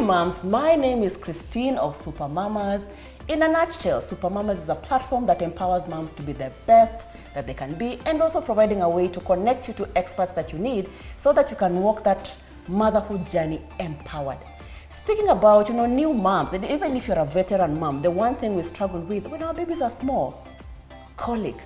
moms, my name is Christine of Super Mamas. In a nutshell, Super Mamas is a platform that empowers moms to be the best that they can be, and also providing a way to connect you to experts that you need so that you can walk that motherhood journey empowered. Speaking about, new moms, and even if you're a veteran mom, the one thing we struggle with when our babies are small, colic.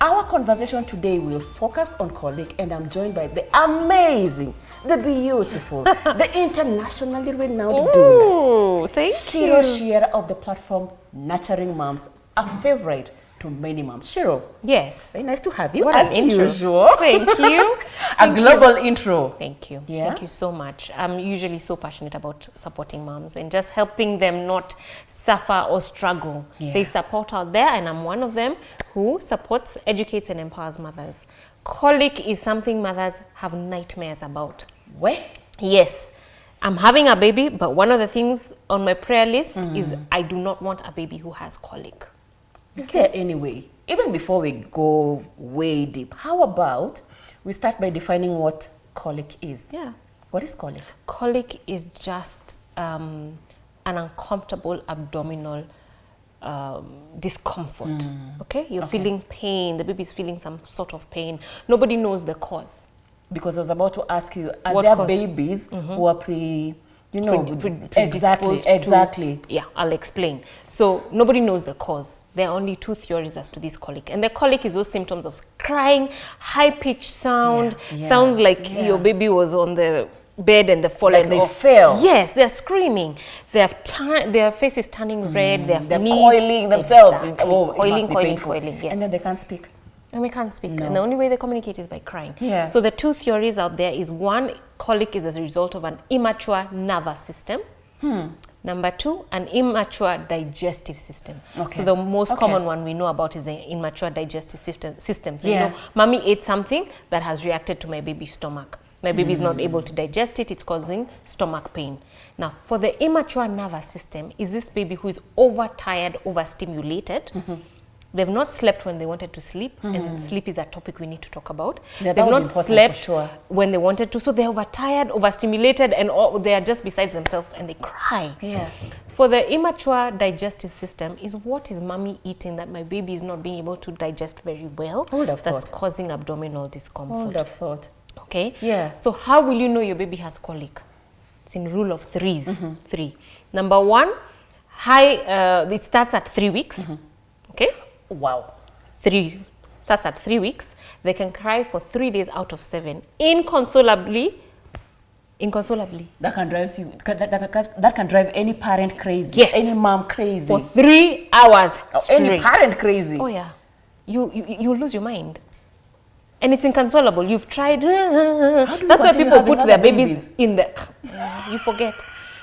Our conversation today will focus on colic, and I'm joined by the amazing, the beautiful, the internationally renowned doula. Thank Shiro you. Shiera of the platform Nurturing Moms, a favorite to many moms. Shiro, Yes. very nice to have you. What as an intro. usual. Thank you. A global intro. Thank you. Yeah? Thank you so much. I'm usually so passionate about supporting moms and just helping them not suffer or struggle. Yeah. They support out there, and I'm one of them who supports, educates, and empowers mothers. Colic is something mothers have nightmares about. Where? Yes. I'm having a baby, but one of the things on my prayer list is I do not want a baby who has colic. Is there any way, even before we go way deep, how about we start by defining what colic is? Yeah. What is colic? Colic is just an uncomfortable abdominal discomfort. Okay? You're feeling pain. The baby's feeling some sort of pain. Nobody knows the cause. Because I was about to ask you, are What there cause? babies who are Predisposed to- exactly. Yeah, I'll explain. So nobody knows the cause. There are only two theories as to this colic. And the colic is those symptoms of crying, high-pitched sound, sounds like your baby was on the bed and they've fallen Like they off. fell. Yes, they're screaming. Their face is turning red. They're knees, coiling themselves. Exactly. Oh, it must coiling, be coiling, painful. coiling. Yes. And then they can't speak. And we can't speak. No. And the only way they communicate is by crying. Yeah. So the two theories out there is one, colic is as a result of an immature nervous system. Number two, an immature digestive system. Okay. So the most Okay. common one we know about is the immature digestive system. So Yeah. you know, mommy ate something that has reacted to my baby's stomach. My baby is not able to digest it. It's causing stomach pain. Now, for the immature nervous system, is this baby who is overtired, overstimulated. They've not slept when they wanted to sleep, and sleep is a topic we need to talk about. Yeah, that They've would be not important for slept sure. when they wanted to, so they're overtired, overstimulated, and they are just besides themselves, and they cry. Yeah. For the immature digestive system, is what is mommy eating that my baby is not being able to digest very well? Who would have That's thought? causing abdominal Who discomfort. would have thought? Okay? Yeah. So how will you know your baby has colic? It's in rule of threes. Three. Number one, it starts at 3 weeks. Okay? Wow. Starts at 3 weeks. They can cry for 3 days out of 7 inconsolably. That can drive you. That can drive any parent crazy. Yes. Any mom crazy. For 3 hours straight. Any parent crazy. Oh yeah, you lose your mind, and it's inconsolable. You've tried. That's why continue people having put their other babies babies? in the. You forget.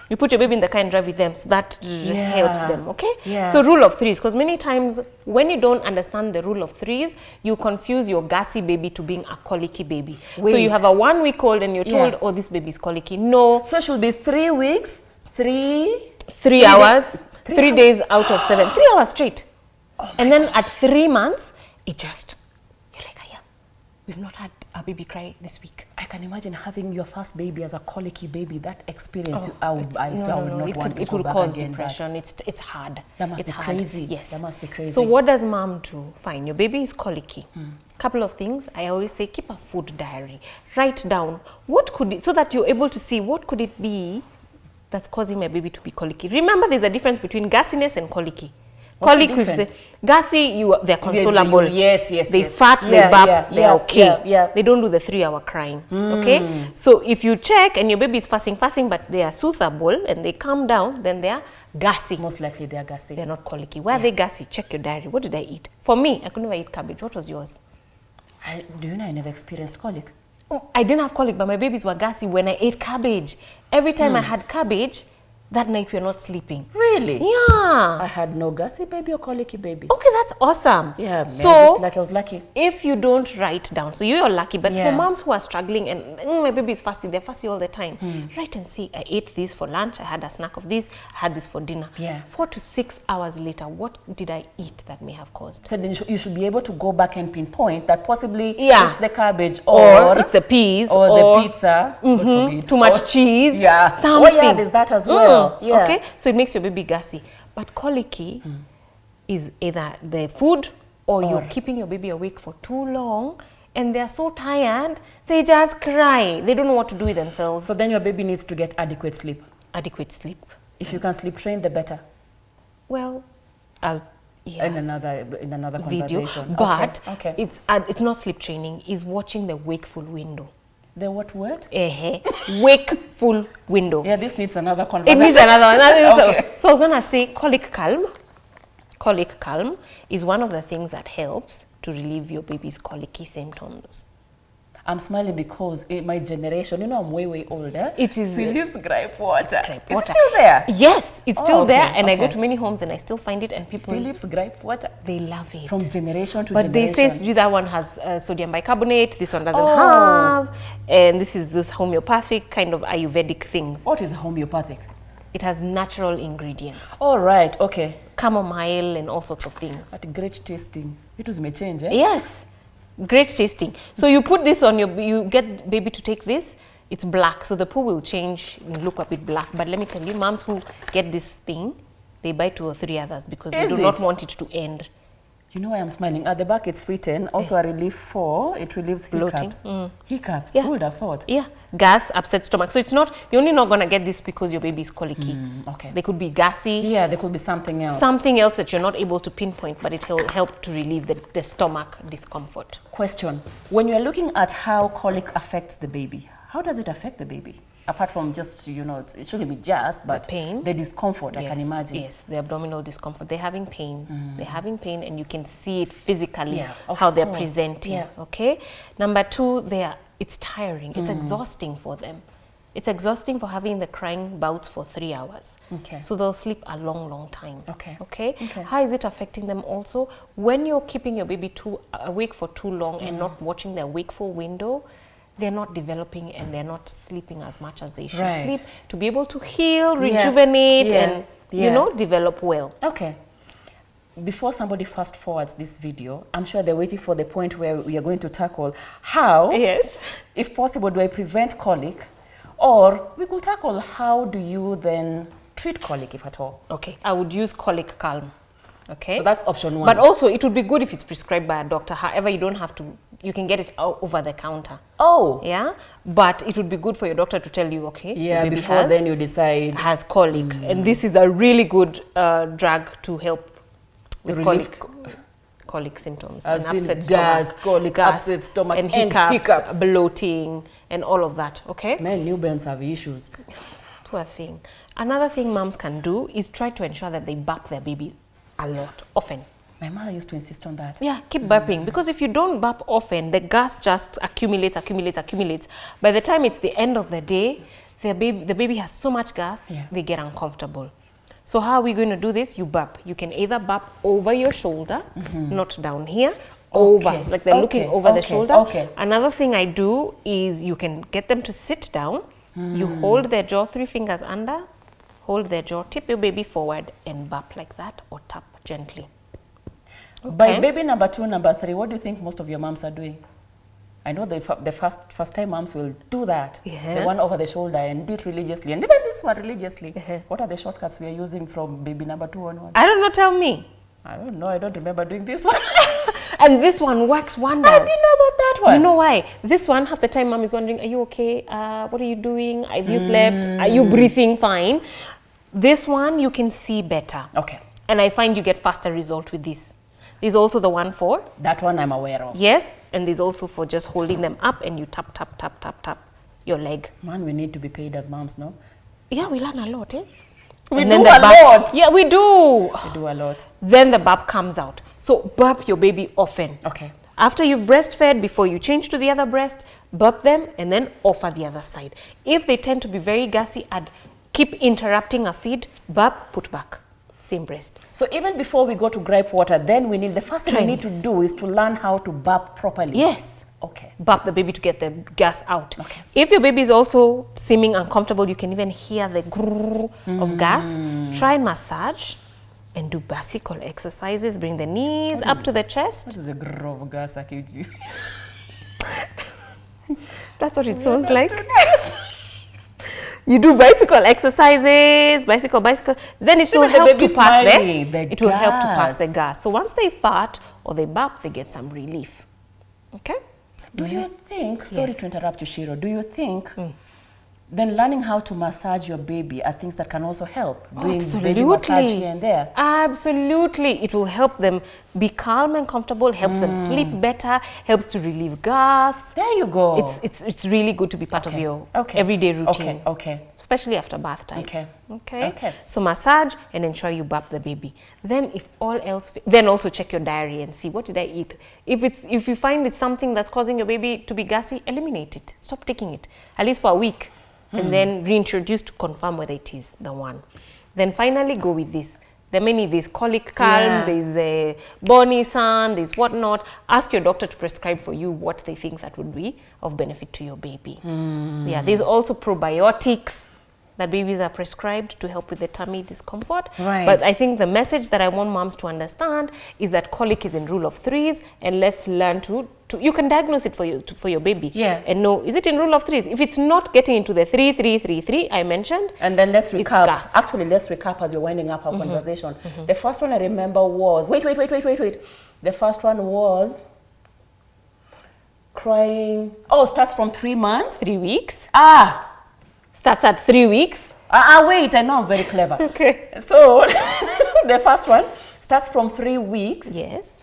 You put your baby in the car and drive with them, so that helps them. Okay. Yeah. So rule of threes, because many times when you don't understand the rule of threes, you confuse your gassy baby to being a colicky baby. So Wait. you have a 1 week old and you're told, oh, this baby is colicky. No. So it should be 3 weeks, 3 hours, 3 days out of 7, 3 hours straight. And then at 3 months, you're like, we've not had a baby cry this week. I can imagine having your first baby as a colicky baby. That experience, Oh, I would not want to it go will back cause again, depression. It's hard. That must it's be hard. crazy. Yes. That must be crazy. So what does mom do? Fine, your baby is colicky. Couple of things. I always say keep a food diary. Write down what could it, so that you're able to see what could it be that's causing my baby to be colicky. Remember, there's a difference between gassiness and colicky. What's the Colic, we say, difference? gassy, they're consolable. Yes. They fat, they burp, they're okay. Yeah. They don't do the 3 hour crying. Okay? So if you check and your baby is fasting, but they are soothable and they calm down, then they are gassy. Most likely they are gassy. They're not colicky. Why are they gassy? Check your diary. What did I eat? For me, I could never eat cabbage. What was yours? Do you know I never experienced colic? Oh, I didn't have colic, but my babies were gassy when I ate cabbage. Every time I had cabbage, that night you're not sleeping. Really? Yeah. I had no gassy baby or colicky baby. Okay, that's awesome. Yeah, man, so like I was lucky. if you don't write down, so you're lucky, but Yeah. for moms who are struggling and my baby is fussy, they're fussy all the time, write and see, I ate this for lunch, I had a snack of this, I had this for dinner. Yeah. 4 to 6 hours later, what did I eat that may have caused? So then you should be able to go back and pinpoint that possibly Yeah. it's the cabbage Or it's the peas or the pizza. God forbid. too much Or- cheese. Yeah. Something. Oh yeah, there's that as well. Yeah. Okay, so it makes your baby gassy. But colicky is either the food or you're keeping your baby awake for too long and they're so tired, they just cry. They don't know what to do with themselves. So then your baby needs to get adequate sleep. Adequate sleep. If you can sleep train, the better. Well, I'll In another video, conversation. but Okay. it's not sleep training. It's watching the wakeful window. The what word? Wakeful window. Yeah, this needs another It conversation. needs another one. Okay. So I was gonna say colic calm. Colic calm is one of the things that helps to relieve your baby's colicky symptoms. I'm smiling because in my generation, you know, I'm way older. It is Philip's gripe water. gripe It's water. still there. Yes, it's still okay, there, and I go okay. to many homes and I still find it, and people Philip's gripe water. they love it. From generation to But they generation. say that one has sodium bicarbonate, this one doesn't Oh. have, and this is those homeopathic kind of Ayurvedic things. What is homeopathic? It has natural ingredients, All right, okay. chamomile and all sorts of things. But great tasting. It was may change, eh? Yes, great tasting. So you put this on you get baby to take this, it's black, so the poo will change and look a bit black. But let me tell you, moms who get this thing, they buy 2 or 3 others because they Is do it? not want it to end. You know why I'm smiling? At the back it's written, also a relief for, it relieves Bloating. hiccups. Hiccups, Yeah. who would have thought? Yeah, gas, upset stomach. So it's not, you're only not gonna get this because your baby is colicky. Okay. They could be gassy, Yeah, there could be something else. something else that you're not able to pinpoint, but it will help to relieve the stomach discomfort. Question. When you're looking at how colic affects the baby, how does it affect the baby? Apart from just, you know, it shouldn't be just, but pain. the discomfort, I can imagine. Yes, the abdominal discomfort. They're having pain. They're having pain, and you can see it physically, Yeah, of how they're course. presenting. Yeah. Okay. Number 2, it's tiring. It's exhausting for them. It's exhausting for having the crying bouts for 3 hours. Okay. So they'll sleep a long time. Okay. Okay. Okay. How is it affecting them also? When you're keeping your baby awake for too long and not watching their wakeful window, they're not developing and they're not sleeping as much as they should Right. sleep to be able to heal, rejuvenate, Yeah. and you know, develop well. Okay. Before somebody fast forwards this video, I'm sure they're waiting for the point where we are going to tackle how, Yes. if possible, do I prevent colic? Or we could tackle how do you then treat colic, if at all? Okay. I would use colic calm. Okay. So that's option 1. But also, it would be good if it's prescribed by a doctor. However, you don't have to, you can get it over the counter. Oh. Yeah. But it would be good for your doctor to tell you, okay, Yeah, your baby before then you decide. has colic. And this is a really good drug to help with Relieve colic symptoms. I've and seen upset gas, stomach, colic, upset stomach, and and hiccups, hiccups. bloating, and all of that. Okay. Men, newborns have issues. Poor thing. Another thing moms can do is try to ensure that they burp their baby a lot, often. My mother used to insist on that. Yeah, keep burping, because if you don't burp often, the gas just accumulates. By the time it's the end of the day, the baby has so much gas, they get uncomfortable. So how are we going to do this? You burp. You can either burp over your shoulder, not down here, over. It's like they're looking over the shoulder. Okay. Another thing I do is you can get them to sit down. You hold their jaw, 3 fingers under, hold their jaw, tip your baby forward and burp like that, or tap gently. Okay. By baby number 2, number 3, what do you think most of your moms are doing? I know the first time moms will do that. Yeah. The one over the shoulder and do it religiously. And even this one religiously. What are the shortcuts we are using from baby number 2 onwards? I don't know, tell me. I don't know. I don't remember doing this one. And this one works wonders. I didn't know about that one. You know why? This one, half the time mom is wondering, are you okay? What are you doing? Have you slept? Are you breathing fine? This one, you can see better. Okay. And I find you get faster result with this. There's also the one for, That one I'm aware of. yes, and there's also for just holding them up and you tap, tap, tap, tap, tap your leg. Man, we need to be paid as moms, no? Yeah, we learn a lot, eh? We And do then a the burp- lot. Yeah, we do. We do a lot. Then the burp comes out. So burp your baby often. Okay. After you've breastfed, before you change to the other breast, burp them and then offer the other side. If they tend to be very gassy, add keep interrupting a feed, burp, put back. Same breast. So even before we go to gripe water, then we need, the first thing we need to do is to learn how to burp properly. Yes. Okay. Burp the baby to get the gas out. Okay. If your baby is also seeming uncomfortable, you can even hear the grrr of gas. Try and massage and do bicycle exercises. Bring the knees up to the chest. What is the grrr of gas, Akiji? That's what it sounds like. You do bicycle exercises, bicycle. Then it will help to pass it will help to pass the gas. So once they fart or they burp, they get some relief. Okay? Do you think, sorry to interrupt you, Shiro, do you think then learning how to massage your baby are things that can also help? Doing baby massage here and there? Absolutely. It will help them be calm and comfortable, helps them sleep better, helps to relieve gas. There you go. It's really good to be part of your everyday routine. Okay. Especially after bath time. Okay. So massage and ensure you burp the baby. Then if all else, then also check your diary and see, what did I eat? If you find it's something that's causing your baby to be gassy, eliminate it. Stop taking it, at least for a week. And then reintroduce to confirm whether it is the one. Then finally go with this. There are many, there's colic calm, there's a Bonnie Sun, there's whatnot. Ask your doctor to prescribe for you what they think that would be of benefit to your baby. Yeah, there's also probiotics that babies are prescribed to help with the tummy discomfort. Right. But I think the message that I want moms to understand is that colic is in rule of threes, and let's learn to you can diagnose it for your baby. Yeah. And know, is it in rule of threes? If it's not getting into the 3 I mentioned, and then let's recap. Gas. Actually, let's recap as you're winding up our conversation. The first one I remember was wait. The first one was crying. Oh, starts from 3 months. 3 weeks. Starts at 3 weeks. Wait, I know I'm very clever. Okay. So the first one starts from 3 weeks. Yes.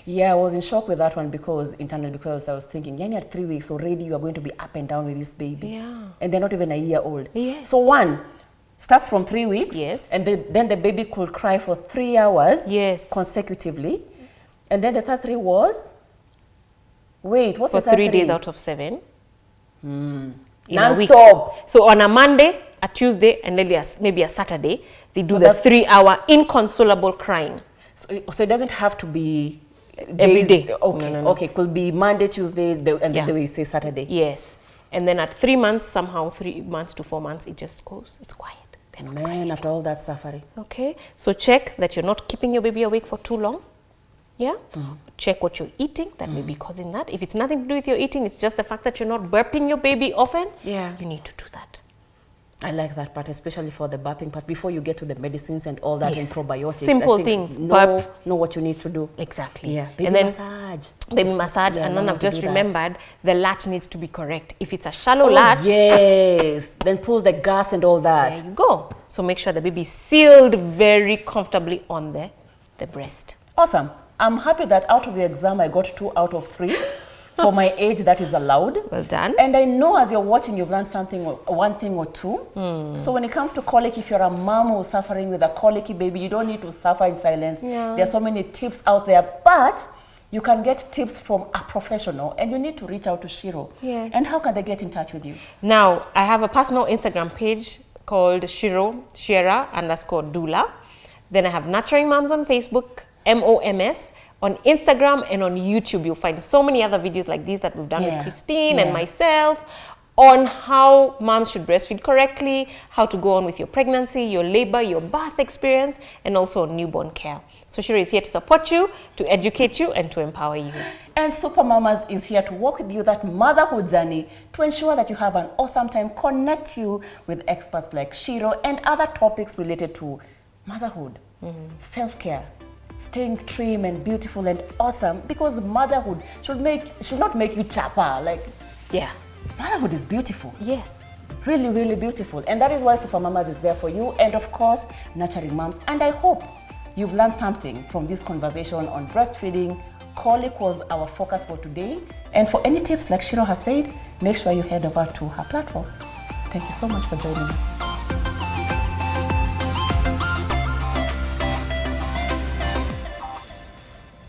Yeah, I was in shock with that one because I was thinking, yani at 3 weeks already you are going to be up and down with this baby. Yeah. And they're not even a year old. Yes. So one starts from 3 weeks. Yes. And then the baby could cry for 3 hours. Yes. Consecutively. And then the third three was, what's for the third 3 days out of 7. Non-stop. So on a Monday, a Tuesday, and maybe a Saturday, they do the 3-hour inconsolable crying. So it doesn't have to be every day. Okay, No. okay. Could be Monday, Tuesday, and the way you say Saturday. Yes. And then at 3 months, somehow 3 months to 4 months, it just goes. It's quiet. They're not crying after all that suffering. Okay. So check that you're not keeping your baby awake for too long. Yeah. Check what you're eating. That may be causing that. If it's nothing to do with your eating, it's just the fact that you're not burping your baby often. Yeah. You need to do that. I like that part, especially for the burping part, before you get to the medicines and all that and probiotics. Simple things. Know what you need to do. Exactly. Yeah. And then massage. Baby massage. And then I've just remembered the latch needs to be correct. If it's a shallow latch. Yes. Then pulls the gas and all that. There you go. So make sure the baby is sealed very comfortably on the breast. Awesome. I'm happy that out of your exam, I got 2 out of 3. For my age, that is allowed. Well done. And I know as you're watching, you've learned one thing or two. So when it comes to colic, if you're a mom who's suffering with a colicky baby, you don't need to suffer in silence. Yeah. There are so many tips out there, but you can get tips from a professional, and you need to reach out to Shiro. Yes. And how can they get in touch with you? Now, I have a personal Instagram page called Shira_doula. Then I have Nurturing Moms on Facebook, MOMS. On Instagram and on YouTube, you'll find so many other videos like these that we've done with Christine and myself on how moms should breastfeed correctly, how to go on with your pregnancy, your labor, your birth experience, and also on newborn care. So Shiro is here to support you, to educate you, and to empower you. And Super Mamas is here to walk with you that motherhood journey to ensure that you have an awesome time, connect you with experts like Shiro and other topics related to motherhood, self-care, staying trim and beautiful and awesome, because motherhood should not make you chapa. Motherhood is beautiful. Yes. Really, really beautiful. And that is why Super Mamas is there for you. And of course, Nurturing Moms. And I hope you've learned something from this conversation on breastfeeding. Colic was our focus for today. And for any tips, like Shiro has said, make sure you head over to her platform. Thank you so much for joining us.